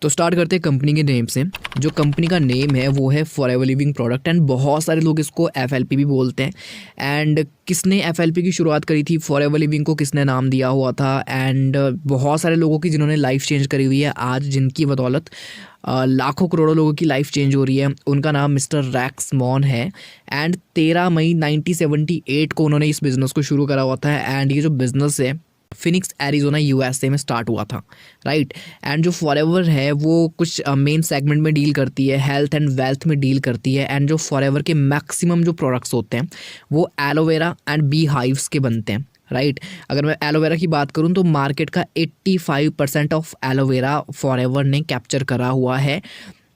तो स्टार्ट करते हैं कंपनी के नेम से। जो कंपनी का नेम है वो है फॉरएवर लिविंग प्रोडक्ट एंड बहुत सारे लोग इसको एफएलपी भी बोलते हैं। एंड किसने एफएलपी की शुरुआत करी थी, फॉरएवर लिविंग को किसने नाम दिया हुआ था, एंड बहुत सारे लोगों की जिन्होंने लाइफ चेंज करी हुई है आज, जिनकी बदौलत लाखों करोड़ों लोगों की लाइफ चेंज हो रही है, उनका नाम मिस्टर रैक्स मॉन है। एंड 13 मई 1978 को उन्होंने इस बिज़नेस को शुरू करा हुआ था। एंड ये जो बिज़नेस है फिनिक्स एरिजोना यूएसए में स्टार्ट हुआ था, राइट। एंड जो फॉरएवर है वो कुछ मेन सेगमेंट में डील करती है, हेल्थ एंड वेल्थ में डील करती है। एंड जो फॉरएवर के मैक्सिमम जो प्रोडक्ट्स होते हैं वो एलोवेरा एंड बी हाइव्स के बनते हैं, राइट। अगर मैं एलोवेरा की बात करूं तो मार्केट का 85% ऑफ एलोवेरा फॉरएवर ने कैप्चर करा हुआ है।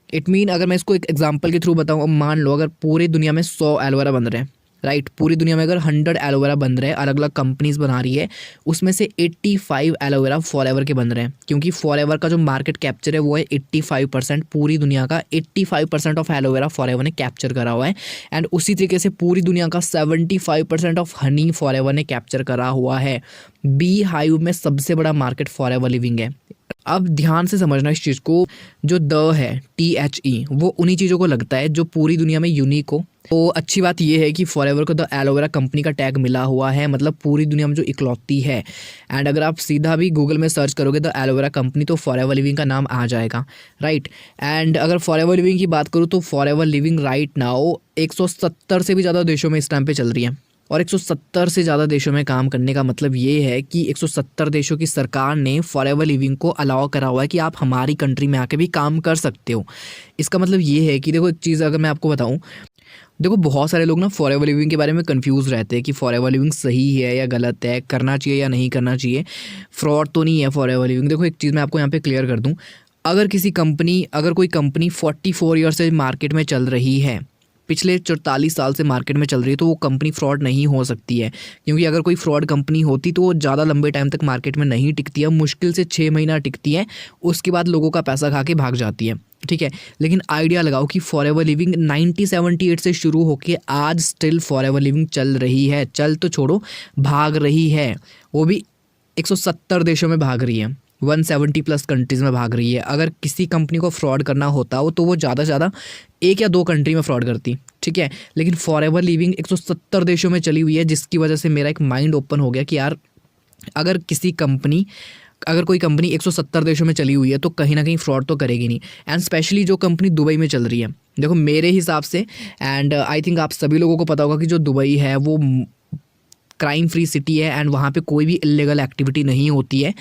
इट मीन अगर मैं इसको एक एग्जांपल के थ्रू बताऊं, मान लो अगर पूरी दुनिया में 100 एलोवेरा बन रहे हैं, राइट, पूरी दुनिया में अगर 100 एलोवेरा बन रहे हैं, अलग अलग कंपनीज बना रही है, उसमें से 85 एलोवेरा फॉरएवर के बन रहे हैं। क्योंकि फॉरएवर का जो मार्केट कैप्चर है वो है 85%, पूरी दुनिया का 85% ऑफ एलोवेरा फॉरएवर ने कैप्चर करा हुआ है। एंड उसी तरीके से पूरी दुनिया का 75% ऑफ हनी फॉरएवर ने कैप्चर करा हुआ है। बी हाइव में सबसे बड़ा मार्केट फॉरएवर लिविंग है। अब ध्यान से समझना इस चीज़ को, जो द है THE वो उन्हीं चीज़ों को लगता है जो पूरी दुनिया में यूनिक हो। तो अच्छी बात यह है कि फॉरएवर को द एलोवेरा कंपनी का टैग मिला हुआ है, मतलब पूरी दुनिया में जो इकलौती है। एंड अगर आप सीधा भी गूगल में सर्च करोगे द एलोवेरा कंपनी तो फॉरएवर लिविंग का नाम आ जाएगा, राइट। एंड अगर फॉरएवर लिविंग की बात करूँ तो फॉरएवर लिविंग राइट नाउ 170 से भी ज़्यादा देशों में इस टाइम पे चल रही है। और 170 से ज़्यादा देशों में काम करने का मतलब ये है कि 170 देशों की सरकार ने फॉरएवर लिविंग को अलाउ करा हुआ है कि आप हमारी कंट्री में आके भी काम कर सकते हो। इसका मतलब ये है कि देखो एक चीज़ अगर मैं आपको बताऊं, देखो बहुत सारे लोग ना फॉरएवर लिविंग के बारे में कंफ्यूज रहते हैं कि फॉरएवर लिविंग सही है या गलत है, करना चाहिए या नहीं करना चाहिए, फ्रॉड तो नहीं है फॉरएवर लिविंग। देखो एक चीज़ मैं आपको यहाँ पे क्लियर कर दूँ, अगर कोई कंपनी 44 ईयर से मार्केट में चल रही है, पिछले 44 साल से मार्केट में चल रही है, तो वो कंपनी फ्रॉड नहीं हो सकती है। क्योंकि अगर कोई फ्रॉड कंपनी होती तो वो ज़्यादा लंबे टाइम तक मार्केट में नहीं टिकती है, मुश्किल से 6 महीना टिकती है, उसके बाद लोगों का पैसा खा के भाग जाती है, ठीक है। लेकिन आइडिया लगाओ कि फॉरएवर लिविंग 1978 से शुरू होकर आज स्टिल फॉरएवर लिविंग चल रही है, चल तो छोड़ो भाग रही है, वो भी 170 देशों में भाग रही है, 170 प्लस कंट्रीज़ में भाग रही है। अगर किसी कंपनी को फ्रॉड करना होता हो तो वो ज़्यादा से ज़्यादा 1 या 2 कंट्री में फ्रॉड करती, ठीक है। लेकिन फॉरएवर लिविंग 170 देशों में चली हुई है, जिसकी वजह से मेरा एक माइंड ओपन हो गया कि यार अगर कोई कंपनी 170 देशों में चली हुई है तो कहीं ना कहीं फ्रॉड तो करेगी नहीं। एंड स्पेशली जो कंपनी दुबई में चल रही है, देखो मेरे हिसाब से, एंड आई थिंक आप सभी लोगों को पता होगा कि जो दुबई है वो क्राइम फ्री सिटी है एंड वहाँ पे कोई भी इलीगल एक्टिविटी नहीं होती है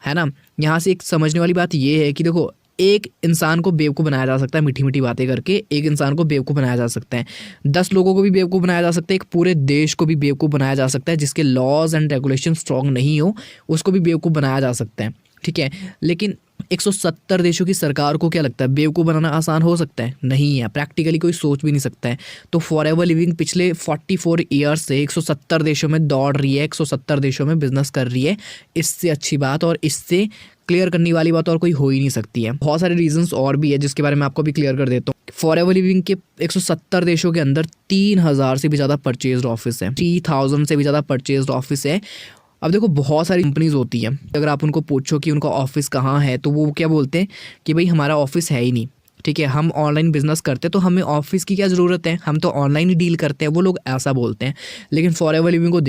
ना। यहाँ से एक समझने वाली बात ये है कि देखो एक इंसान को बेवकूफ़ बनाया जा सकता है मीठी मीठी बातें करके, एक इंसान को बेवकूफ़ बनाया जा सकता है, 10 लोगों को भी बेवकूफ़ बनाया जा सकता है, एक पूरे देश को भी बेवकूफ़ बनाया जा सकता है, जिसके लॉज एंड रेगुलेशन स्ट्रॉन्ग नहीं हो उसको भी बेवकूफ़ बनाया जा सकता है, ठीक है। लेकिन 170 देशों की सरकार को क्या लगता है बेवकूफ़ बनाना आसान हो सकता है? नहीं है, प्रैक्टिकली कोई सोच भी नहीं सकता है। तो फॉरएवर लिविंग पिछले 44 ईयर्स से 170 देशों में दौड़ रही है, 170 देशों में बिजनेस कर रही है। इससे अच्छी बात और इससे क्लियर करने वाली बात और कोई हो ही नहीं सकती है। बहुत सारे रीजंस और भी है जिसके बारे में आपको भी क्लियर कर देता हूँ। फॉरएवर लिविंग के 170 देशों के अंदर 3000 से भी ज़्यादा परचेज्ड ऑफिस है, 3000 से भी ज़्यादा परचेज्ड ऑफिस है। अब देखो बहुत सारी कंपनीज होती हैं, अगर आप उनको पूछो कि उनका ऑफिस कहाँ है तो वो क्या बोलते हैं कि भाई हमारा ऑफिस है ही नहीं, ठीक है, हम ऑनलाइन बिजनेस करते हैं तो हमें ऑफिस की क्या ज़रूरत है, हम तो ऑनलाइन ही डील करते हैं, वो लोग ऐसा बोलते हैं। लेकिन फॉरएवर लिविंग को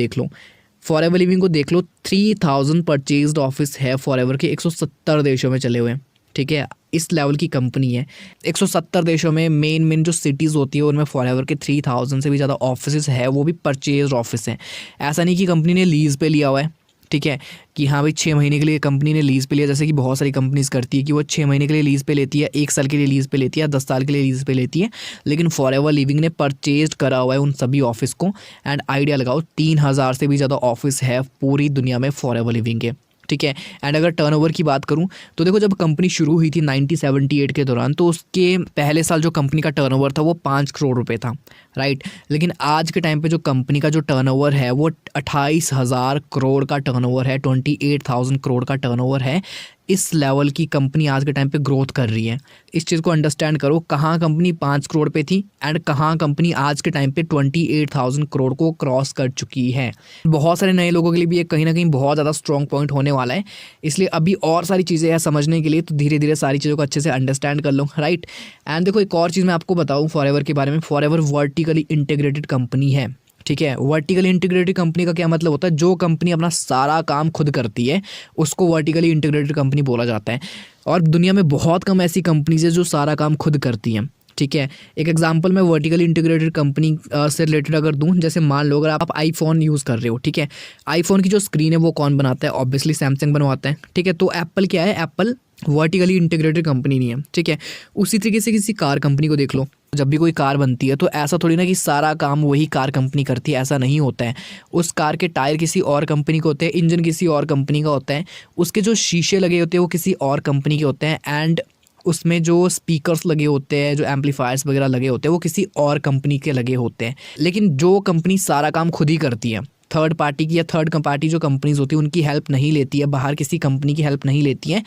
देख लो, 3000 परचेज्ड ऑफिस है फॉरएवर के, 170 देशों में चले हुए हैं, ठीक है। इस लेवल की कंपनी है। 170 देशों में मेन जो सिटीज़ होती है उनमें फॉरएवर के 3000 से भी ज़्यादा ऑफिस है, वो भी परचेज ऑफिस हैं। ऐसा नहीं कि कंपनी ने लीज़ पे लिया हुआ है, ठीक है, कि हाँ भाई 6 महीने के लिए कंपनी ने लीज़ पे लिया, जैसे कि बहुत सारी कंपनीज करती है कि वो 6 महीने के लिए लीज़ पे लेती है, 1 साल के लिए लीज़ पे लेती है, 10 साल के लिए लीज़ पे लेती है। लेकिन फॉरएवर लिविंग ने परचेज करा हुआ है उन सभी ऑफिस को। एंड आइडिया लगाओ 3000 से भी ज़्यादा ऑफिस है पूरी दुनिया में फॉरएवर लिविंग के, ठीक है। एंड अगर टर्नओवर की बात करूं तो देखो जब कंपनी शुरू हुई थी 1978 के दौरान, तो उसके पहले साल जो कंपनी का टर्नओवर था वो 5 करोड़ रुपए था, राइट। लेकिन आज के टाइम पे जो कंपनी का जो टर्नओवर है वो 28,000 करोड़ का टर्नओवर है, 28,000 करोड़ का टर्नओवर है। इस लेवल की कंपनी आज के टाइम पे ग्रोथ कर रही है। इस चीज़ को अंडरस्टैंड करो, कहाँ कंपनी 5 करोड़ पे थी एंड कहाँ कंपनी आज के टाइम पे 28,000 करोड़ को क्रॉस कर चुकी है। बहुत सारे नए लोगों के लिए भी ये कहीं ना कहीं बहुत ज़्यादा स्ट्रॉन्ग पॉइंट होने वाला है। इसलिए अभी और सारी चीज़ें हैं समझने के लिए, तो धीरे धीरे सारी चीज़ों को अच्छे से अंडरस्टैंड कर लो, राइट। एंड देखो एक और चीज़ मैं आपको बताऊँ फॉरएवर के बारे में, फॉरएवर वर्टिकली इंटीग्रेटेड कंपनी है, ठीक है। वर्टिकली इंटीग्रेटेड कंपनी का क्या मतलब होता है, जो कंपनी अपना सारा काम खुद करती है उसको वर्टिकली इंटीग्रेटेड कंपनी बोला जाता है। और दुनिया में बहुत कम ऐसी कंपनीज है जो सारा काम खुद करती हैं, ठीक है। एक एग्जांपल मैं वर्टिकली इंटीग्रेटेड कंपनी से रिलेटेड अगर दूं, जैसे मान लो अगर आप आईफोन यूज़ कर रहे हो, ठीक है। आईफोन की जो स्क्रीन है वो कौन बनाता है, ऑब्वियसली सैमसंग बनवाता है, ठीक है। तो एप्पल क्या है, एप्पल वर्टिकली इंटीग्रेटेड कंपनी नहीं है, ठीक है। उसी तरीके से किसी कार कंपनी को देख लो, जब भी कोई कार बनती है तो ऐसा थोड़ी ना कि सारा काम वही कार कंपनी करती है, ऐसा नहीं होता है। उस कार के टायर किसी और कंपनी के होते हैं, इंजन किसी और कंपनी का होता है, उसके जो शीशे लगे होते हैं वो किसी और कंपनी के होते हैं, एंड उसमें जो स्पीकर्स लगे होते हैं, जो एम्पलीफायर्स वगैरह लगे होते हैं वो किसी और कंपनी के लगे होते हैं। लेकिन जो कंपनी सारा काम खुद ही करती है, थर्ड पार्टी की या थर्ड पार्टी जो कंपनीज होती है उनकी हेल्प नहीं लेती है, बाहर किसी कंपनी की हेल्प नहीं लेती है,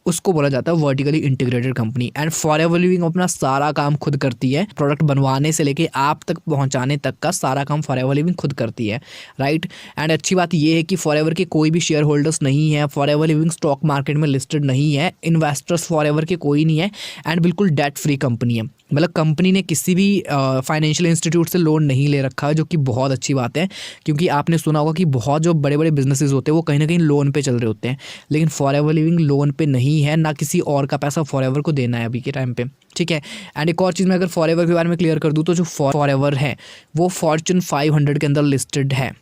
उसको बोला जाता है vertically integrated company. And forever living अपना सारा काम खुद करती है, प्रोडक्ट बनवाने से लेके आप तक पहुंचाने तक का सारा काम फॉरएवर लिविंग खुद करती है, राइट। एंड अच्छी बात यह है कि फॉरएवर के कोई भी शेयर होल्डर्स नहीं है, फॉरएवर लिविंग स्टॉक मार्केट में लिस्टेड नहीं है, इन्वेस्टर्स फॉरएवर के कोई नहीं है, एंड बिल्कुल डेट फ्री कंपनी है। मतलब कंपनी ने किसी भी फाइनेंशियल इंस्टीट्यूट से लोन नहीं ले रखा है, जो कि बहुत अच्छी बात है, क्योंकि आपने सुना होगा कि बहुत जो बड़े बड़े बिजनेसेस होते हैं वो कहीं ना कहीं लोन पे चल रहे होते हैं, लेकिन फॉरएवर लिविंग लोन पे नहीं है, ना किसी और का पैसा फॉरएवर को देना है अभी के टाइम पे, ठीक है। एंड एक और चीज़ मैं अगर फॉरएवर के बारे में क्लियर कर दूँ, तो जो फॉरएवर है वो फॉर्च्यून 500 के अंदर लिस्टेड है,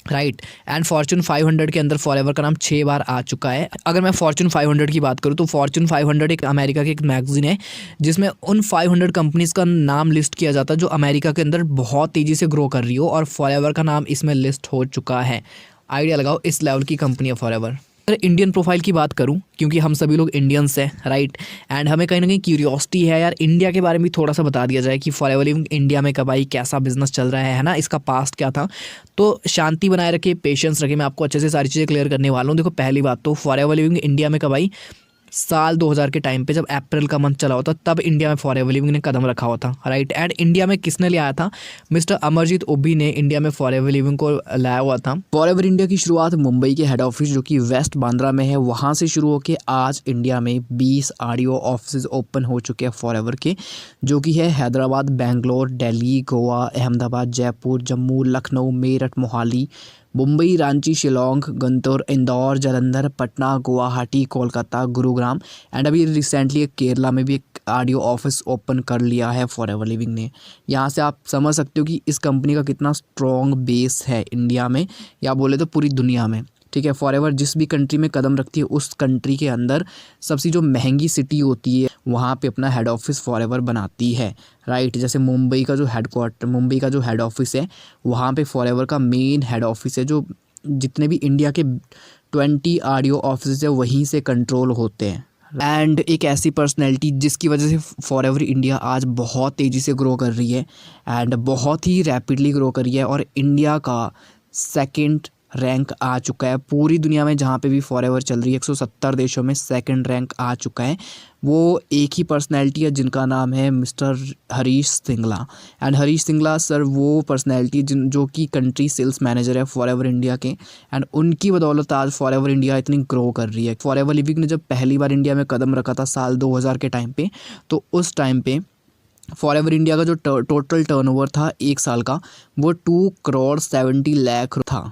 राइट। एंड फॉर्च्यून 500 के अंदर फॉरएवर का नाम 6 बार आ चुका है। अगर मैं फॉर्च्यून 500 की बात करूँ तो फॉर्च्यून 500 एक अमेरिका की एक मैगजीन है जिसमें उन 500 कंपनीज का नाम लिस्ट किया जाता है जो अमेरिका के अंदर बहुत तेज़ी से ग्रो कर रही हो, और फॉरएवर का नाम इसमें लिस्ट हो चुका है। आइडिया लगाओ, इस लेवल की कंपनी है फॉरएवर। अगर इंडियन प्रोफाइल की बात करूं, क्योंकि हम सभी लोग इंडियंस हैं, राइट, एंड हमें कहीं ना कहीं क्यूरियोसिटी है यार इंडिया के बारे में थोड़ा सा बता दिया जाए कि फॉरएवर लिविंग इंडिया में कब आई, कैसा बिजनेस चल रहा है ना, इसका पास्ट क्या था। तो शांति बनाए रखिए, पेशेंस रखिए, मैं आपको अच्छे से सारी चीज़ें क्लियर करने वाला हूँ। देखो पहली बात तो फॉरएवर लिविंग इंडिया में कब आई, साल 2000 के टाइम पे जब अप्रैल का मंथ चला होता तब इंडिया में फॉरएवर लिविंग ने कदम रखा हुआ था, राइट। एंड इंडिया में किसने ले आया था, मिस्टर अमरजीत ओबी ने इंडिया में फॉरएवर लिविंग को लाया हुआ था। फॉरएवर इंडिया की शुरुआत मुंबई के हेड ऑफिस जो कि वेस्ट बांद्रा में है वहाँ से शुरू होकर आज इंडिया में 20 ऑडियो ऑफिस ओपन हो चुके हैं फॉरएवर के, जो कि है हैदराबाद, बेंगलोर, दिल्ली, गोवा, अहमदाबाद, जयपुर, जम्मू, लखनऊ, मेरठ, मोहाली, मुंबई, रांची, शिलोंग, गंतौर, इंदौर, जालंधर, पटना, गुवाहाटी, कोलकाता, गुरुग्राम, एंड अभी रिसेंटली केरला में भी एक ऑडियो ऑफिस ओपन कर लिया है फॉरएवर लिविंग ने। यहाँ से आप समझ सकते हो कि इस कंपनी का कितना स्ट्रॉन्ग बेस है इंडिया में, या बोले तो पूरी दुनिया में, ठीक है। फॉरएवर जिस भी कंट्री में कदम रखती है उस कंट्री के अंदर सबसे जो महंगी सिटी होती है वहाँ पे अपना हेड ऑफिस फॉरएवर बनाती है, राइट। जैसे मुंबई का जो हेड ऑफिस है वहाँ पे फॉरएवर का मेन हेड ऑफिस है, जो जितने भी इंडिया के 20 ऑडियो ऑफिस है वहीं से कंट्रोल होते हैं। एंड एक ऐसी पर्सनैलिटी जिसकी वजह से फॉरएवर इंडिया आज बहुत तेज़ी से ग्रो कर रही है, एंड बहुत ही रैपिडली ग्रो कर रही है, और इंडिया का सेकंड रैंक आ चुका है पूरी दुनिया में। जहाँ पे भी फॉरएवर चल रही है 170 देशों में सेकंड रैंक आ चुका है। वो एक ही पर्सनैलिटी है जिनका नाम है mister Harish Singla. And Harish Singla sir वो पर्सनैलिटी जो कि कंट्री सेल्स मैनेजर है फॉरएवर इंडिया के, एंड उनकी बदौलत आज फॉरएवर इंडिया इतनी ग्रो कर रही है। फॉरएवर लिविंग ने जब पहली बार इंडिया में कदम रखा था साल 2000 के टाइम पे, तो उस टाइम पे फॉरएवर इंडिया का जो टोटल टर्नओवर था एक साल का वो 2 करोड़ 70 लाख था,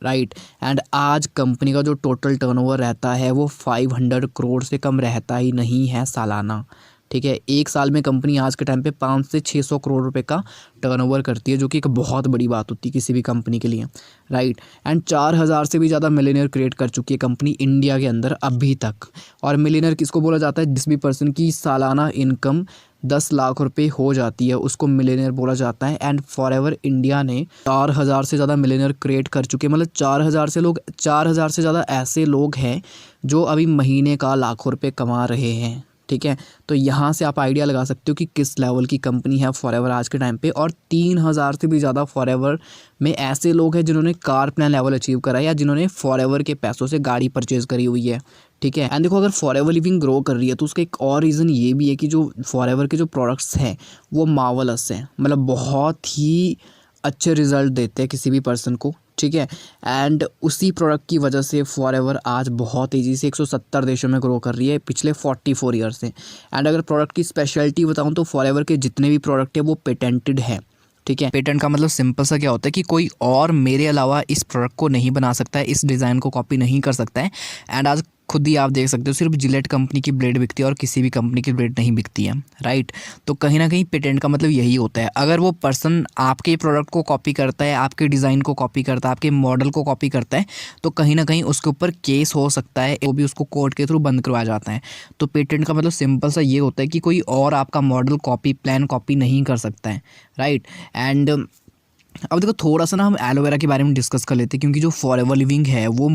राइट। एंड आज कंपनी का जो टोटल टर्नओवर रहता है वो 500 करोड़ से कम रहता ही नहीं है सालाना, ठीक है। एक साल में कंपनी आज के टाइम पे 500 से 600 करोड़ रुपए का टर्नओवर करती है, जो कि एक बहुत बड़ी बात होती है किसी भी कंपनी के लिए, राइट। एंड 4000 से भी ज़्यादा मिलियनियर क्रिएट कर चुकी है कंपनी इंडिया के अंदर अभी तक। और मिलियनियर किसको बोला जाता है, जिस भी पर्सन की सालाना इनकम 10 लाख रुपए हो जाती है उसको मिलियनियर बोला जाता है। एंड फॉरएवर इंडिया ने 4000 से ज़्यादा मिलियनियर क्रिएट कर चुके हैं। मतलब 4000 से ज़्यादा ऐसे लोग हैं जो अभी महीने का लाखों रुपए कमा रहे हैं, ठीक है, तो यहाँ से आप आइडिया लगा सकते हो कि किस लेवल की कंपनी है फॉरएवर आज के टाइम पे। और 3000 से भी ज़्यादा फॉरएवर में ऐसे लोग हैं जिन्होंने कार प्लान लेवल अचीव करा है या जिन्होंने फॉरएवर के पैसों से गाड़ी परचेज़ करी हुई है। ठीक है, एंड देखो अगर फॉरएवर लिविंग ग्रो कर रही है तो उसका एक और रीज़न ये भी है कि जो फॉरएवर के जो प्रोडक्ट्स हैं वो मार्वलस हैं, मतलब बहुत ही अच्छे रिजल्ट देते हैं किसी भी पर्सन को। ठीक है, एंड उसी प्रोडक्ट की वजह से फॉरएवर आज बहुत तेज़ी से 170 देशों में ग्रो कर रही है पिछले 44 ईयर से। एंड अगर प्रोडक्ट की स्पेशलिटी बताऊं तो फॉरएवर के जितने भी प्रोडक्ट है वो पेटेंटेड है। ठीक है, पेटेंट का मतलब सिंपल सा क्या होता है कि कोई और मेरे अलावा इस प्रोडक्ट को नहीं बना सकता है, इस डिज़ाइन को कॉपी नहीं कर सकता है। एंड आज खुद ही आप देख सकते हो सिर्फ जिलेट कंपनी की ब्लेड बिकती है और किसी भी कंपनी की ब्लेड नहीं बिकती है, राइट। तो कहीं ना कहीं पेटेंट का मतलब यही होता है, अगर वो पर्सन आपके प्रोडक्ट को कॉपी करता है, आपके डिज़ाइन को कॉपी करता है, आपके मॉडल को कॉपी करता है, तो कहीं ना कहीं उसके ऊपर केस हो सकता है, वो भी उसको कोर्ट के थ्रू बंद करवाया जाता है। तो पेटेंट का मतलब सिंपल सा ये होता है कि कोई और आपका मॉडल कॉपी प्लान कॉपी नहीं कर सकता है, राइट। एंड अब देखो थोड़ा सा ना हम एलोवेरा के बारे में डिस्कस कर लेते हैं, क्योंकि जो फॉरएवर लिविंग है वो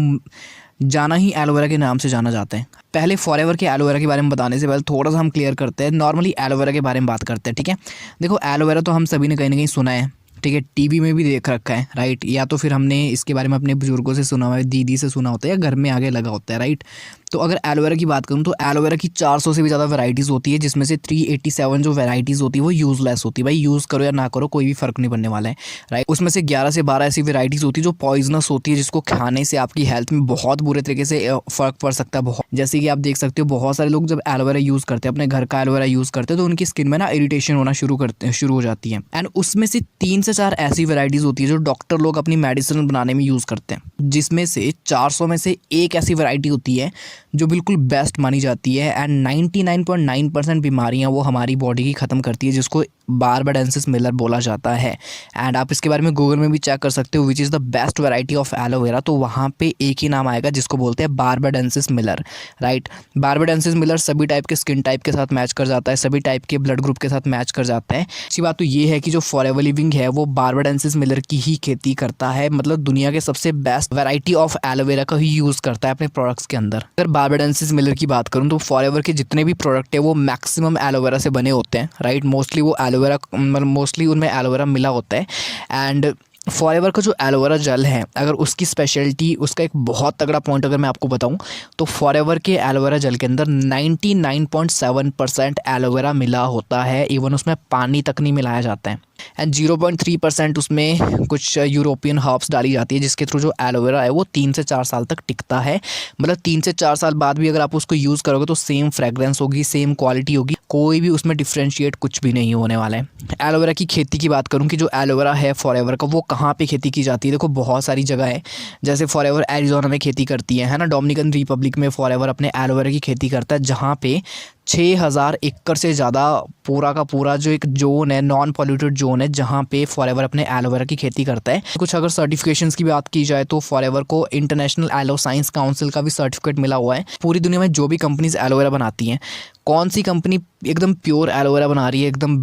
जाना ही एलोवेरा के नाम से जाना जाता है। पहले फॉरएवर के एलोवेरा के बारे में बताने से पहले थोड़ा सा हम क्लियर करते हैं, नॉर्मली एलोवेरा के बारे में बात करते हैं। ठीक है, देखो एलोवेरा तो हम सभी ने कहीं ना कहीं सुना है, ठीक है, टीवी में भी देख रखा है, राइट, या तो फिर हमने इसके बारे में अपने बुजुर्गों से सुना हुआ है, दीदी से सुना होता है, या घर में आगे लगा होता है, राइट। तो अगर एलोवेरा की बात करूँ तो एलोवेरा की 400 से भी ज़्यादा वैरायटीज़ होती है, जिसमें से 387 जो वैरायटीज़ होती है वो यूज़लेस होती है। भाई यूज़ करो या ना करो कोई भी फ़र्क नहीं पड़ने वाला है, राइट। उसमें से 11 से 12 ऐसी वैरायटीज़ होती है जो पॉइजनस होती है, जिसको खाने से आपकी हेल्थ में बहुत बुरे तरीके से फ़र्क पड़ सकता है। बहुत जैसे कि आप देख सकते हो बहुत सारे लोग जब एलोवेरा यूज़ करते हैं, अपने घर का एलोवेरा यूज़ करते हैं, तो उनकी स्किन में ना इरिटेशन होना शुरू हो जाती है। एंड उसमें से 3 से 4 ऐसी वैरायटीज़ होती है जो डॉक्टर लोग अपनी मेडिसिन बनाने में यूज़ करते हैं, जिसमें से 400 में से एक ऐसी वैरायटी होती है जो बिल्कुल बेस्ट मानी जाती है। एंड 99.9% बीमारियां वो हमारी बॉडी की ख़त्म करती है, जिसको बार्बाडेंसिस मिलर बोला जाता है। एंड आप इसके बारे में गूगल में भी चेक कर सकते हो which is the best variety of aloe vera, तो वहाँ पे एक ही नाम आएगा जिसको बोलते हैं barbadensis Miller, right. Barbadensis Miller सभी टाइप के स्किन टाइप के साथ मैच कर जाता है, सभी टाइप के ब्लड ग्रुप के साथ मैच कर जाता है। अच्छी बात तो ये है कि जो फॉरएवर लिविंग है वो बार्बाडेंसिस मिलर की ही खेती करता है, मतलब दुनिया के सबसे बेस्ट वैरायटी ऑफ एलोवेरा का ही यूज़ करता है अपने प्रोडक्ट्स के अंदर। अगर बार्बाडेंसिस मिलर की बात करूँ तो फॉरएवर के जितने भी प्रोडक्ट है वो मैक्सिमम एलोवेरा से बने होते हैं, राइट। मोस्टली वो एलोवेरा मोस्टली उनमें एलोवेरा मिला होता है। एंड फॉरएवर का जो एलोवेरा जेल है, अगर उसकी स्पेशलिटी, उसका एक बहुत तगड़ा पॉइंट अगर मैं आपको बताऊं तो फॉरएवर के एलोवेरा जेल के अंदर 99.7% एलोवेरा मिला होता है, इवन उसमें पानी तक नहीं मिलाया जाता है। एंड 0.3% उसमें कुछ यूरोपियन हर्ब्स डाली जाती है, जिसके थ्रू जो एलोवेरा है वो 3 से 4 साल तक टिकता है। मतलब 3 से 4 साल बाद भी अगर आप उसको यूज़ करोगे तो सेम फ्रेगरेंस होगी, सेम क्वालिटी होगी, कोई भी उसमें डिफ्रेंशिएट कुछ भी नहीं होने वाला है। एलोवेरा की खेती की बात करूँ कि जो एलोवेरा है फॉरएवर का वो कहाँ पे खेती की जाती है, देखो बहुत सारी जगह है। जैसे फॉरएवर एरिज़ोना में खेती करती है ना, डोमिनिकन रिपब्लिक में फॉरएवर अपने एलोवेरा की खेती करता है, जहाँ पे 6000 एकड़ से ज़्यादा पूरा का पूरा जो एक जोन है, नॉन पॉल्यूटेड जोन है, जहाँ पे फॉरएवर अपने एलोवेरा की खेती करता है। कुछ अगर सर्टिफिकेशंस की बात की जाए तो फॉरएवर को इंटरनेशनल एलो साइंस काउंसिल का भी सर्टिफिकेट मिला हुआ है। पूरी दुनिया में जो भी कंपनीज एलोवेरा बनाती हैं, कौन सी कंपनी एकदम प्योर एलोवेरा बना रही है, एकदम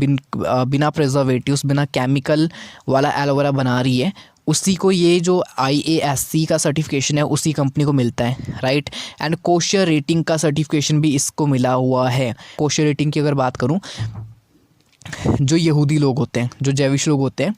बिना प्रिजर्वेटिव्स, बिना केमिकल वाला एलोवेरा बना रही है, उसी को ये जो IASC का सर्टिफिकेशन है उसी कंपनी को मिलता है, राइट। एंड कोशर रेटिंग का सर्टिफिकेशन भी इसको मिला हुआ है। कोशर रेटिंग की अगर बात करूं, जो यहूदी लोग होते हैं, जो जैविश लोग होते हैं,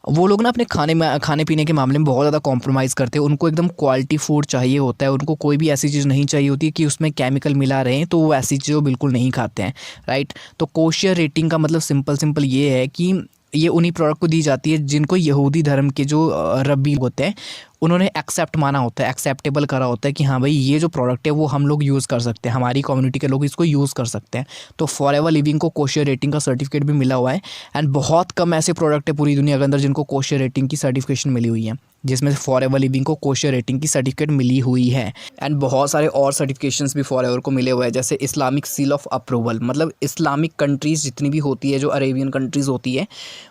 वो लोग ना अपने खाने पीने के मामले में बहुत ज़्यादा कॉम्प्रोमाइज़ करते हैं। उनको एकदम क्वालिटी फूड चाहिए होता है, उनको कोई भी ऐसी चीज़ नहीं चाहिए होती कि उसमें केमिकल मिला रहे हैं, तो वो ऐसी चीज़ बिल्कुल नहीं खाते हैं, राइट। तो कोशर रेटिंग का मतलब सिंपल ये है कि ये उन्हीं प्रोडक्ट को दी जाती है जिनको यहूदी धर्म के जो रब्बी होते हैं उन्होंने एक्सेप्ट माना होता है, एक्सेप्टेबल करा होता है कि हाँ भाई ये जो प्रोडक्ट है वो हम लोग यूज़ कर सकते हैं, हमारी कम्युनिटी के लोग इसको यूज़ कर सकते हैं। तो फॉरएवर लिविंग को कोशर रेटिंग का सर्टिफिकेट भी मिला हुआ है। एंड बहुत कम ऐसे प्रोडक्ट है पूरी दुनिया के अंदर जिनको कोशर रेटिंग की सर्टिफिकेशन मिली हुई है, जिसमें फॉरएवर लिविंग को कोशर रेटिंग की सर्टिफिकेट मिली हुई है। एंड बहुत सारे और सर्टिफिकेशंस भी फॉरएवर को मिले हुए हैं, जैसे इस्लामिक सील ऑफ अप्रूवल, मतलब इस्लामिक कंट्रीज़ जितनी भी होती है, जो अरेबियन कंट्रीज़ होती है,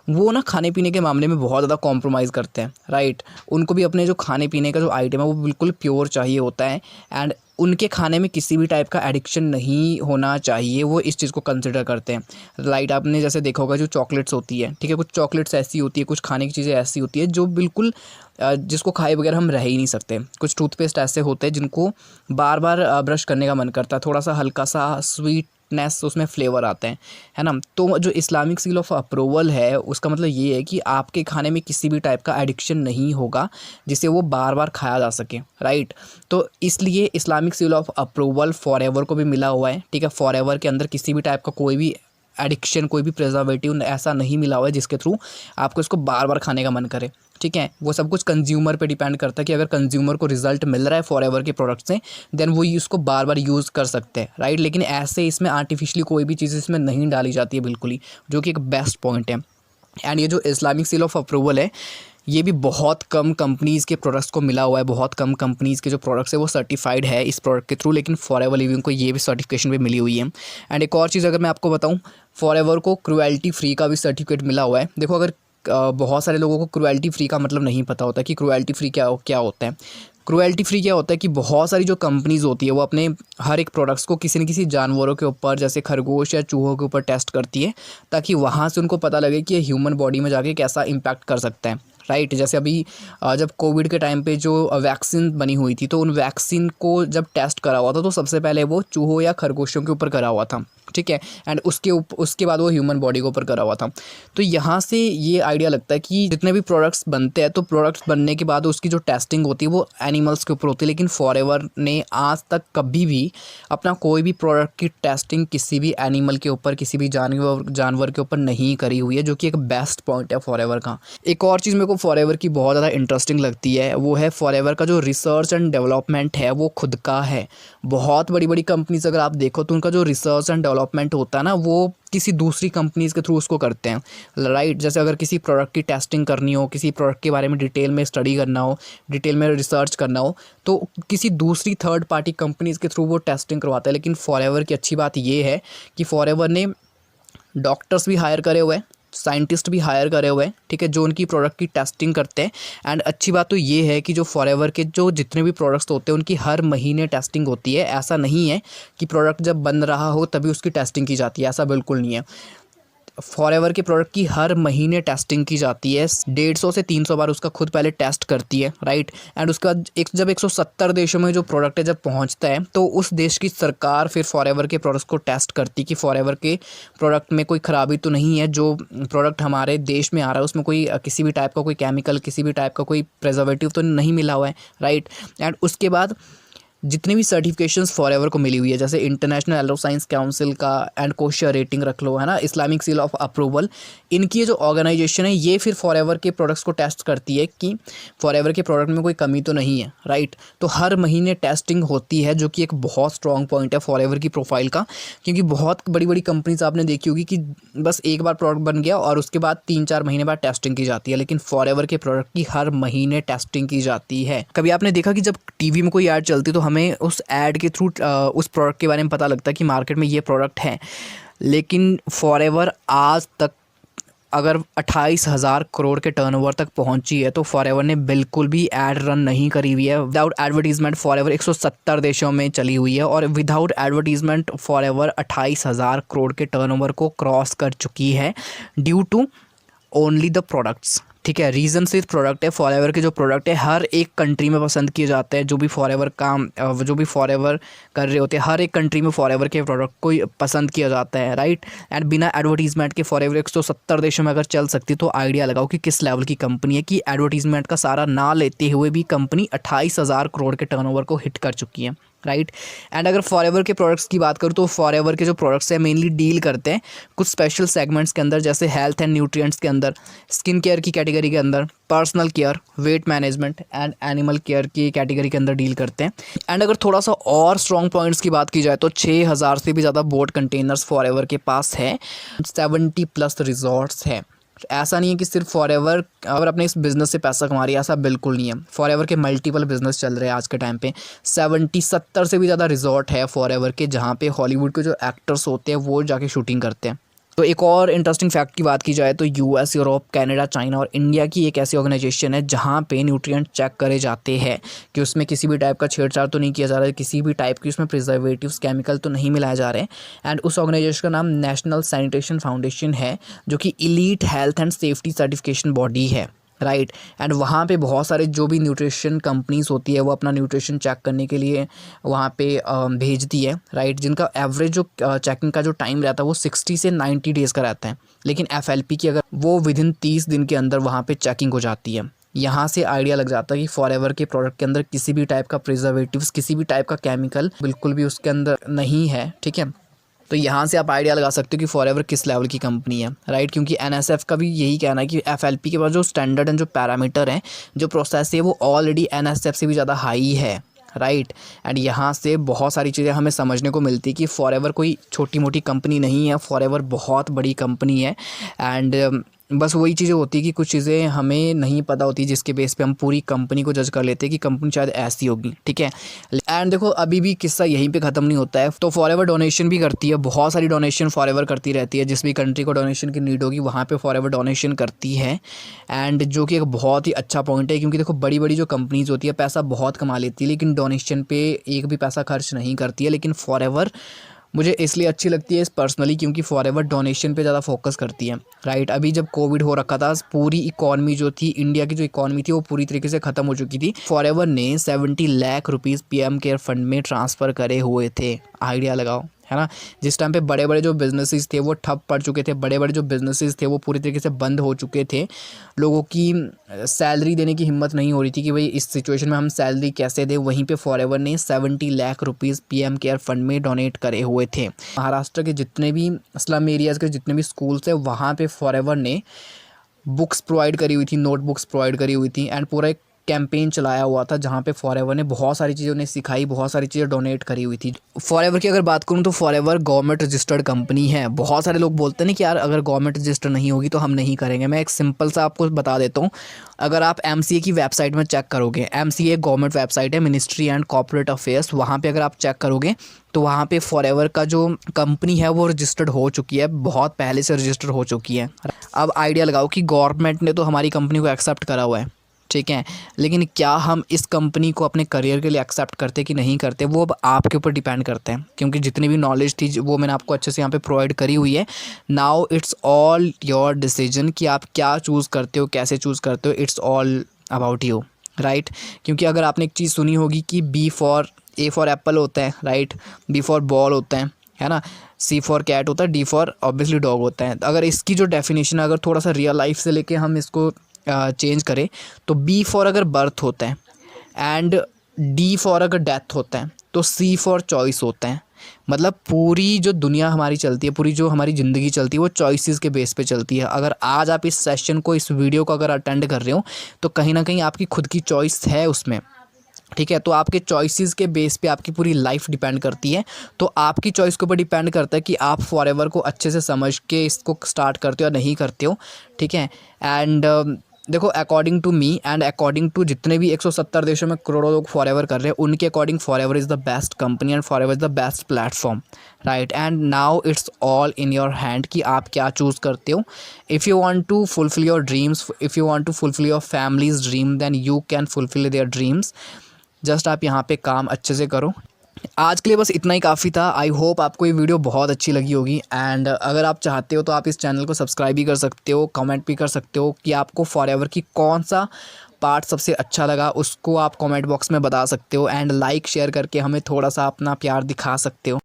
वो ना खाने पीने के मामले में बहुत ज़्यादा कॉम्प्रोमाइज़ करते हैं, राइट। उनको भी अपने जो खाने पीने का जो आइटम है वो बिल्कुल प्योर चाहिए होता है। एंड उनके खाने में किसी भी टाइप का एडिक्शन नहीं होना चाहिए, वो इस चीज़ को कंसिडर करते हैं, राइट। आपने जैसे देखा होगा जो चॉकलेट्स होती है, ठीक है, कुछ चॉकलेट्स ऐसी होती है, कुछ खाने की चीज़ें ऐसी होती है जो बिल्कुल जिसको खाए बगैर हम रह ही नहीं सकते। कुछ टूथपेस्ट ऐसे होते हैं जिनको बार बार ब्रश करने का मन करता है, थोड़ा सा हल्का सा स्वीट स्वीटनेस उसमें फ्लेवर आते हैं, है ना। तो जो इस्लामिक सील ऑफ अप्रूवल है उसका मतलब ये है कि आपके खाने में किसी भी टाइप का एडिक्शन नहीं होगा जिसे वो बार बार खाया जा सके, राइट। तो इसलिए Islamic seal of approval forever को भी मिला हुआ है, ठीक है। फॉरएवर के अंदर किसी भी टाइप का कोई भी एडिक्शन, कोई भी प्रिजर्वेटिव ऐसा नहीं मिला हुआ है जिसके थ्रू आपको इसको बार बार खाने का मन करे, ठीक है। वो सब कुछ कंज्यूमर पे डिपेंड करता है कि अगर कंज्यूमर को रिजल्ट मिल रहा है फॉरएवर के प्रोडक्ट से, देन वो उसको बार बार यूज़ कर सकते हैं, राइट। लेकिन ऐसे इसमें आर्टिफिशियली कोई भी चीज़ इसमें नहीं डाली जाती है बिल्कुल ही, जो कि एक बेस्ट पॉइंट है। एंड ये जो इस्लामिक सील ऑफ अप्रूवल है ये भी बहुत कम कंपनीज़ के प्रोडक्ट्स को मिला हुआ है, बहुत कम कंपनीज़ के जो प्रोडक्ट्स है वो सर्टिफाइड है इस प्रोडक्ट के थ्रू, लेकिन फॉरएवर लिविंग को ये भी सर्टिफिकेशन भी मिली हुई है। एंड एक और चीज़ अगर मैं आपको बताऊं, फॉरएवर को क्रुएल्टी फ्री का भी सर्टिफिकेट मिला हुआ है। देखो, अगर बहुत सारे लोगों को क्रुएल्टी फ्री का मतलब नहीं पता होता कि क्रुएल्टी फ्री क्या होता है। क्रुएल्टी फ्री क्या होता है कि बहुत सारी जो कंपनीज़ होती है वो अपने हर एक प्रोडक्ट्स को किसी न किसी जानवरों के ऊपर, जैसे खरगोश या चूहों के ऊपर टेस्ट करती है, ताकि वहाँ से उनको पता लगे कि ये ह्यूमन बॉडी में जाके कैसा इम्पैक्ट कर सकता है, राइट। जैसे अभी जब कोविड के टाइम पे जो वैक्सीन बनी हुई थी, तो उन वैक्सीन को जब टेस्ट करा हुआ था तो सबसे पहले वो चूहों या खरगोशों के ऊपर करा हुआ था, ठीक है। एंड उसके बाद वो ह्यूमन बॉडी के ऊपर करा हुआ था। तो यहाँ से ये आइडिया लगता है कि जितने भी प्रोडक्ट्स बनते हैं तो प्रोडक्ट्स बनने के बाद उसकी जो टेस्टिंग होती है वो एनिमल्स के ऊपर होती है, लेकिन फॉरएवर ने आज तक कभी भी अपना कोई भी प्रोडक्ट की टेस्टिंग किसी भी एनिमल के ऊपर, किसी भी जानवर के ऊपर नहीं करी हुई है, जो कि एक बेस्ट पॉइंट है फॉरएवर का। एक और चीज़ मेरे को फॉरएवर की बहुत ज़्यादा इंटरेस्टिंग लगती है, वो है फॉरएवर का जो रिसर्च एंड डेवलपमेंट है वो खुद का है। बहुत बड़ी बड़ी कंपनीज अगर आप देखो तो उनका जो रिसर्च एंड डेवलपमेंट होता है ना, वो किसी दूसरी कंपनीज़ के थ्रू उसको करते हैं, राइट। जैसे अगर किसी प्रोडक्ट की टेस्टिंग करनी हो, किसी प्रोडक्ट के बारे में डिटेल में स्टडी करना हो, डिटेल में रिसर्च करना हो, तो किसी दूसरी थर्ड पार्टी कंपनीज़ के थ्रू वो टेस्टिंग करवाता है। लेकिन फॉरएवर की अच्छी बात ये है कि फॉरएवर ने डॉक्टर्स भी हायर करे हुए हैं, साइंटिस्ट भी हायर करे हुए हैं, ठीक है, जो उनकी प्रोडक्ट की टेस्टिंग करते हैं। एंड अच्छी बात तो ये है कि जो फॉरएवर के जो जितने भी प्रोडक्ट्स होते हैं उनकी हर महीने टेस्टिंग होती है। ऐसा नहीं है कि प्रोडक्ट जब बन रहा हो तभी उसकी टेस्टिंग की जाती है, ऐसा बिल्कुल नहीं है। फॉरएवर के प्रोडक्ट की हर महीने टेस्टिंग की जाती है, 150 से 300 बार उसका खुद पहले टेस्ट करती है, राइट। एंड उसके बाद जब 170 देशों में जो प्रोडक्ट है जब पहुंचता है तो उस देश की सरकार फिर फॉरएवर के प्रोडक्ट्स को टेस्ट करती है कि फॉरएवर के प्रोडक्ट में कोई ख़राबी तो नहीं है, जो प्रोडक्ट हमारे देश में आ रहा है उसमें कोई किसी भी टाइप का कोई केमिकल, किसी भी टाइप का कोई प्रिजर्वेटिव तो नहीं मिला हुआ है, राइट। एंड उसके बाद जितने भी सर्टिफिकेशंस फॉरएवर को मिली हुई है, जैसे इंटरनेशनल एलो साइंस काउंसिल का एंड कोशिया रेटिंग रख लो, है ना, इस्लामिक सील ऑफ अप्रूवल, इनकी जो ऑर्गेनाइजेशन है ये फिर फॉरएवर के प्रोडक्ट्स को टेस्ट करती है कि फॉरएवर के प्रोडक्ट में कोई कमी तो नहीं है, राइट। तो हर महीने टेस्टिंग होती है, जो कि एक बहुत स्ट्रॉन्ग पॉइंट है फॉरएवर की प्रोफाइल का, क्योंकि बहुत बड़ी बड़ी कंपनीज आपने देखी होगी कि बस एक बार प्रोडक्ट बन गया और उसके बाद 3-4 महीने बाद टेस्टिंग की जाती है, लेकिन फॉरएवर के प्रोडक्ट की हर महीने टेस्टिंग की जाती है। कभी आपने देखा कि जब टीवी में कोई ऐड चलती तो हमें उस ऐड के थ्रू उस प्रोडक्ट के बारे में पता लगता है कि मार्केट में ये प्रोडक्ट है, लेकिन फॉरएवर आज तक अगर 28,000 करोड़ के टर्नओवर तक पहुंची है तो फॉरएवर ने बिल्कुल भी ऐड रन नहीं करी हुई है। विदाउट एडवर्टीजमेंट फॉरएवर 170 देशों में चली हुई है, और विदाउट एडवर्टीजमेंट फॉरएवर 28,000 करोड़ के टर्नओवर को क्रॉस कर चुकी है, due to only the products, ठीक है। रीज़न सिर्फ प्रोडक्ट है। फॉरएवर के जो प्रोडक्ट है हर एक कंट्री में पसंद किए जाते हैं, जो भी फॉरएवर कर रहे होते हैं हर एक कंट्री में फॉरएवर के प्रोडक्ट को पसंद किया जाता है, राइट। एंड बिना एडवर्टीजमेंट के फॉरएवर 170 देशों में अगर चल सकती तो आइडिया लगाओ कि किस लेवल की कंपनी है, कि एडवर्टीजमेंट का सारा ना लेते हुए भी कंपनी 28,000 करोड़ के टर्नओवर को हिट कर चुकी है, राइट। एंड अगर फॉरएवर के प्रोडक्ट्स की बात करूँ तो फॉरएवर के जो प्रोडक्ट्स हैं मेनली डील करते हैं कुछ स्पेशल सेगमेंट्स के अंदर, जैसे हेल्थ एंड न्यूट्रिएंट्स के अंदर, स्किन केयर की कैटेगरी के अंदर, personal care, weight management and animal care की कैटेगरी के अंदर डील करते हैं। एंड अगर थोड़ा सा और स्ट्रॉन्ग पॉइंट्स की बात की जाए तो 6,000 से भी ज़्यादा बोट कंटेनर्स फॉरएवर के पास है, 70+ रिजॉर्ट्स है। ऐसा नहीं है कि सिर्फ फॉरएवर और अपने इस बिज़नेस से पैसा कमा रही है, ऐसा बिल्कुल नहीं है। फॉरएवर के मल्टीपल बिजनेस चल रहे हैं आज के टाइम पे, 70-70 से भी ज़्यादा रिजॉर्ट है फॉरएवर के, जहाँ पे हॉलीवुड के जो एक्टर्स होते हैं वो जाके शूटिंग करते हैं। तो एक और इंटरेस्टिंग फैक्ट की बात की जाए तो यूएस, यूरोप, कनाडा, चाइना और इंडिया की एक ऐसी ऑर्गेनाइजेशन है जहाँ पे न्यूट्रिएंट चेक करे जाते हैं कि उसमें किसी भी टाइप का छेड़छाड़ तो नहीं किया जा रहा है, किसी भी टाइप की उसमें प्रिजर्वेटिव्स, केमिकल तो नहीं मिलाए जा रहे हैं। एंड उस ऑर्गेनाइजेशन का नाम नेशनल सैनिटेशन फाउंडेशन है, जो कि elite health and safety certification body है, राइट। एंड वहाँ पे बहुत सारे जो भी न्यूट्रिशन कंपनीज होती है वो अपना न्यूट्रिशन चेक करने के लिए वहाँ पे भेजती है, राइट, जिनका एवरेज जो चेकिंग का जो टाइम रहता है वो 60 से 90 डेज़ का रहता है। लेकिन FLP की अगर वो विदिन 30 दिन के अंदर वहाँ पे चेकिंग हो जाती है। यहाँ से आइडिया लग जाता है कि फॉरएवर के प्रोडक्ट के अंदर किसी भी टाइप का प्रिजर्वेटिव्स, किसी भी टाइप का केमिकल बिल्कुल भी उसके अंदर नहीं है, ठीक है। तो यहाँ से आप आइडिया लगा सकते हो कि फॉरएवर किस लेवल की कंपनी है, राइट। क्योंकि NSF का भी यही कहना है कि FLP के पास जो स्टैंडर्ड एंड जो पैरामीटर हैं, जो प्रोसेस है वो ऑलरेडी NSF से भी ज़्यादा हाई है, राइट। एंड यहाँ से बहुत सारी चीज़ें हमें समझने को मिलती है कि फॉरएवर कोई छोटी मोटी कंपनी नहीं है, फॉरएवर बहुत बड़ी कंपनी है। एंड बस वही चीज़ें होती है कि कुछ चीज़ें हमें नहीं पता होती जिसके बेस पे हम पूरी कंपनी को जज कर लेते हैं कि कंपनी शायद ऐसी होगी, ठीक है। एंड देखो अभी भी किस्सा यहीं पे ख़त्म नहीं होता है। तो फॉरएवर डोनेशन भी करती है, बहुत सारी डोनेशन फॉरएवर करती रहती है। जिस भी कंट्री को डोनेशन की नीड होगी वहाँ पे फॉरएवर डोनेशन करती है। एंड जो कि एक बहुत ही अच्छा पॉइंट है, क्योंकि देखो बड़ी बड़ी जो कंपनीज़ होती है पैसा बहुत कमा लेती है लेकिन डोनेशन पे एक भी पैसा खर्च नहीं करती है। लेकिन फॉरएवर मुझे इसलिए अच्छी लगती है पर्सनली क्योंकि फॉरएवर डोनेशन पे ज़्यादा फोकस करती है, राइट। अभी जब कोविड हो रखा था पूरी इकॉनमी जो थी, इंडिया की जो इकॉनमी थी वो पूरी तरीके से ख़त्म हो चुकी थी। फॉरएवर ने 70 lakh rupees PM care fund में ट्रांसफ़र करे हुए थे, आइडिया लगाओ, है ना। जिस टाइम पे बड़े बड़े जो बिजनेसेस थे वो ठप पड़ चुके थे, बड़े बड़े जो बिजनेसेस थे वो पूरी तरीके से बंद हो चुके थे। लोगों की सैलरी देने की हिम्मत नहीं हो रही थी कि भाई इस सिचुएशन में हम सैलरी कैसे दें। वहीं पे फॉरएवर ने 70 lakh rupees PM care fund में डोनेट करे हुए थे। महाराष्ट्र के जितने भी स्लम एरियाज़ के जितने भी स्कूल्स थे वहाँ पे फॉरएवर ने बुक्स प्रोवाइड करी हुई थी, नोटबुक्स प्रोवाइड करी हुई थी। एंड पूरा एक कैंपेन चलाया हुआ था जहाँ पे फॉरएवर ने बहुत सारी चीज़ें उन्हें सिखाई, बहुत सारी चीज़ें डोनेट करी हुई थी। फॉरएवर की अगर बात करूँ तो फॉरएवर गवर्नमेंट रजिस्टर्ड कंपनी है। बहुत सारे लोग बोलते हैं ना कि यार अगर गवर्नमेंट रजिस्टर नहीं होगी तो हम नहीं करेंगे। मैं एक सिंपल सा आपको बता देता हूँ। अगर आप MCA की वेबसाइट में चेक करोगे, MCA गवर्नमेंट वेबसाइट है, मिनिस्ट्री एंड कॉर्पोरेट अफेयर्स, वहाँ पर अगर आप चेक करोगे तो वहाँ पे फॉरएवर का जो कंपनी है वो रजिस्टर्ड हो चुकी है, बहुत पहले से रजिस्टर हो चुकी है। अब आइडिया लगाओ कि गवर्नमेंट ने तो हमारी कंपनी को एक्सेप्ट करा हुआ है, ठीक है, लेकिन क्या हम इस कंपनी को अपने करियर के लिए एक्सेप्ट करते कि नहीं करते, वो अब आपके ऊपर डिपेंड करते हैं। क्योंकि जितनी भी नॉलेज थी वो मैंने आपको अच्छे से यहाँ पे प्रोवाइड करी हुई है। Now it's all your decision कि आप क्या चूज़ करते हो, कैसे चूज़ करते हो। It's all about you, right. क्योंकि अगर आपने एक चीज़ सुनी होगी कि A फॉर एप्पल होता है, राइट, B फॉर बॉल होता है ना, C फॉर कैट होता है, D फॉर ऑब्वियसली डॉग होता है। अगर इसकी जो डेफिनेशन अगर थोड़ा सा रियल लाइफ से लेके हम इसको चेंज करें तो B फॉर अगर बर्थ होता है एंड D फॉर अगर डेथ होता है तो C फॉर चॉइस होता है। मतलब पूरी जो दुनिया हमारी चलती है, पूरी जो हमारी ज़िंदगी चलती है वो चॉइसेस के बेस पे चलती है। अगर आज आप इस सेशन को, इस वीडियो को अगर अटेंड कर रहे हो तो कहीं ना कहीं आपकी खुद की चॉइस है उसमें, ठीक है। तो आपके चॉइसेस के बेस पे आपकी पूरी लाइफ डिपेंड करती है। तो आपकी चॉइस के ऊपर डिपेंड करता है कि आप फॉरएवर को अच्छे से समझ के इसको स्टार्ट करते हो या नहीं करते हो, ठीक है। एंड देखो according to me and according to जितने भी 170 देशों में करोड़ों लोग फॉरएवर कर रहे हैं, उनके according Forever is the best company and Forever is the best platform, right. And now it's all in your hand कि आप क्या चूज़ करते हो। If you want to fulfil your dreams, if you want to fulfil your families dream, then you can fulfil their dreams. Just आप यहाँ पे काम अच्छे से करो। आज के लिए बस इतना ही काफ़ी था। आई होप आपको ये वीडियो बहुत अच्छी लगी होगी। एंड अगर आप चाहते हो तो आप इस चैनल को सब्सक्राइब भी कर सकते हो, कमेंट भी कर सकते हो कि आपको फॉरएवर की कौन सा पार्ट सबसे अच्छा लगा, उसको आप कमेंट बॉक्स में बता सकते हो। एंड लाइक शेयर करके हमें थोड़ा सा अपना प्यार दिखा सकते हो।